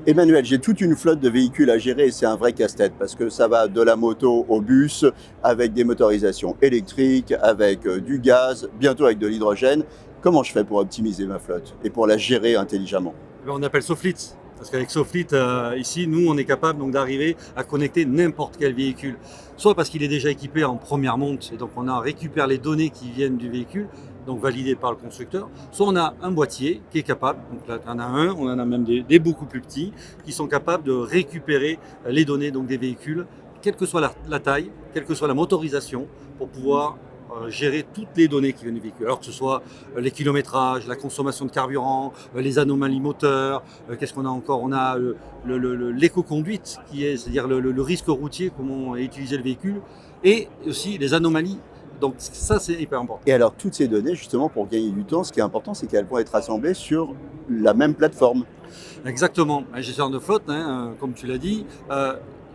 Emmanuel, j'ai toute une flotte de véhicules à gérer et c'est un vrai casse-tête parce que ça va de la moto au bus avec des motorisations électriques, avec du gaz, bientôt avec de l'hydrogène. Comment je fais pour optimiser ma flotte et pour la gérer intelligemment? Eh ben, on appelle Soflit. Parce qu'avec Soflit, ici, nous, on est capable donc d'arriver à connecter n'importe quel véhicule. Soit parce qu'il est déjà équipé en première monte, et donc on récupère les données qui viennent du véhicule, donc validées par le constructeur. Soit on a un boîtier qui est capable, donc là, on en a un, on en a même des beaucoup plus petits, qui sont capables de récupérer les données donc, des véhicules, quelle que soit la taille, quelle que soit la motorisation, pour pouvoir gérer toutes les données qui viennent du véhicule. Alors que ce soit les kilométrages, la consommation de carburant, les anomalies moteurs, qu'est-ce qu'on a encore? On a l'éco-conduite, c'est-à-dire le risque routier, comment utiliser le véhicule, et aussi les anomalies. Donc ça, c'est hyper important. Et alors toutes ces données, justement, pour gagner du temps, ce qui est important, c'est qu'elles vont être rassemblées sur la même plateforme. Exactement. Un gestionnaire de flotte, hein, comme tu l'as dit,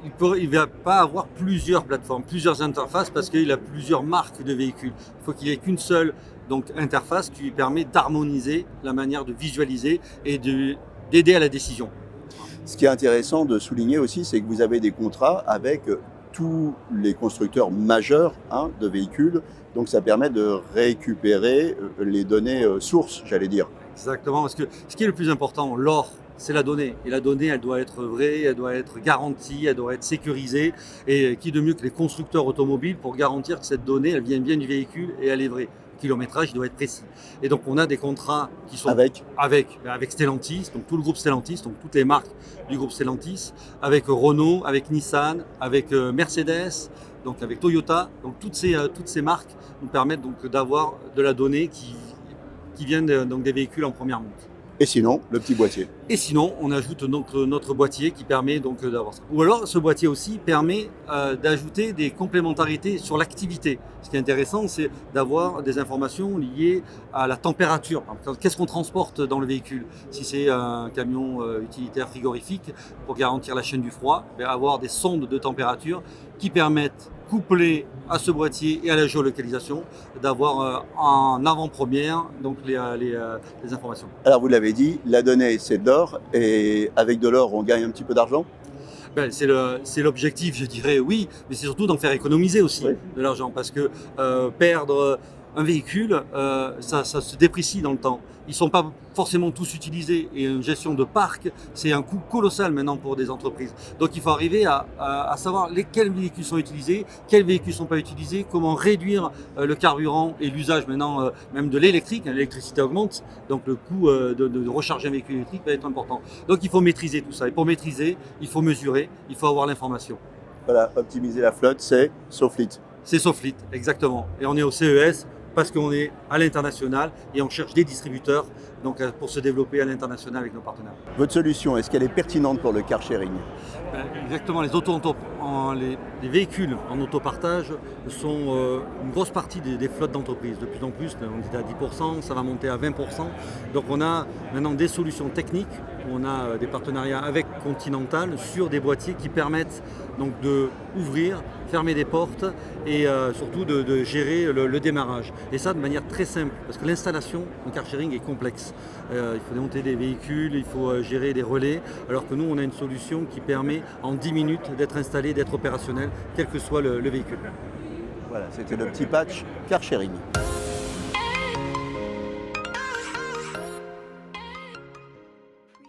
il ne va pas avoir plusieurs plateformes, plusieurs interfaces parce qu'il a plusieurs marques de véhicules. Il faut qu'il ait qu'une seule donc, interface qui lui permet d'harmoniser la manière de visualiser et d'aider à la décision. Ce qui est intéressant de souligner aussi, c'est que vous avez des contrats avec tous les constructeurs majeurs de véhicules. Donc ça permet de récupérer les données sources, j'allais dire. Exactement, parce que ce qui est le plus important, l'or, c'est la donnée. Et la donnée, elle doit être vraie, elle doit être garantie, elle doit être sécurisée. Et qui de mieux que les constructeurs automobiles pour garantir que cette donnée, elle vient bien du véhicule et elle est vraie. Le kilométrage, il doit être précis. Et donc, on a des contrats qui sont avec Stellantis, donc tout le groupe Stellantis, donc toutes les marques du groupe Stellantis, avec Renault, avec Nissan, avec Mercedes, donc avec Toyota. Donc, toutes ces marques nous permettent donc d'avoir de la donnée qui viennent donc des véhicules en première monte. Et sinon, le petit boîtier. Et sinon, on ajoute donc notre boîtier qui permet donc d'avoir ça. Ou alors, ce boîtier aussi permet d'ajouter des complémentarités sur l'activité. Ce qui est intéressant, c'est d'avoir des informations liées à la température. Qu'est-ce qu'on transporte dans le véhicule? Si c'est un camion utilitaire frigorifique, pour garantir la chaîne du froid, avoir des sondes de température qui permettent, couplé à ce boîtier et à la géolocalisation, d'avoir en avant-première donc les informations. Alors vous l'avez dit, la donnée c'est de l'or et avec de l'or on gagne un petit peu d'argent. Ben, c'est l'objectif, je dirais oui, mais c'est surtout d'en faire économiser aussi de l'argent parce que perdre un véhicule, ça se déprécie dans le temps. Ils ne sont pas forcément tous utilisés et une gestion de parc, c'est un coût colossal maintenant pour des entreprises. Donc il faut arriver à savoir quels véhicules sont utilisés, quels véhicules ne sont pas utilisés, comment réduire le carburant et l'usage maintenant même de l'électrique. L'électricité augmente, donc le coût de recharger un véhicule électrique va être important. Donc il faut maîtriser tout ça. Et pour maîtriser, il faut mesurer, il faut avoir l'information. Voilà, optimiser la flotte, c'est Soflit. C'est Soflit, exactement. Et on est au CES parce qu'on est à l'international et on cherche des distributeurs donc, pour se développer à l'international avec nos partenaires. Votre solution, est-ce qu'elle est pertinente pour le car sharing? Exactement, les véhicules en autopartage sont une grosse partie des flottes d'entreprises. De plus en plus, on était à 10%, ça va monter à 20%. Donc on a maintenant des solutions techniques, on a des partenariats avec Continental sur des boîtiers qui permettent donc d'ouvrir, fermer des portes et surtout de gérer le démarrage. Et ça de manière très simple, parce que l'installation en car sharing est complexe. Il faut démonter des véhicules, il faut gérer des relais, alors que nous on a une solution qui permet en 10 minutes d'être installé, d'être opérationnel, quel que soit le véhicule. Voilà, c'était le petit patch car sharing.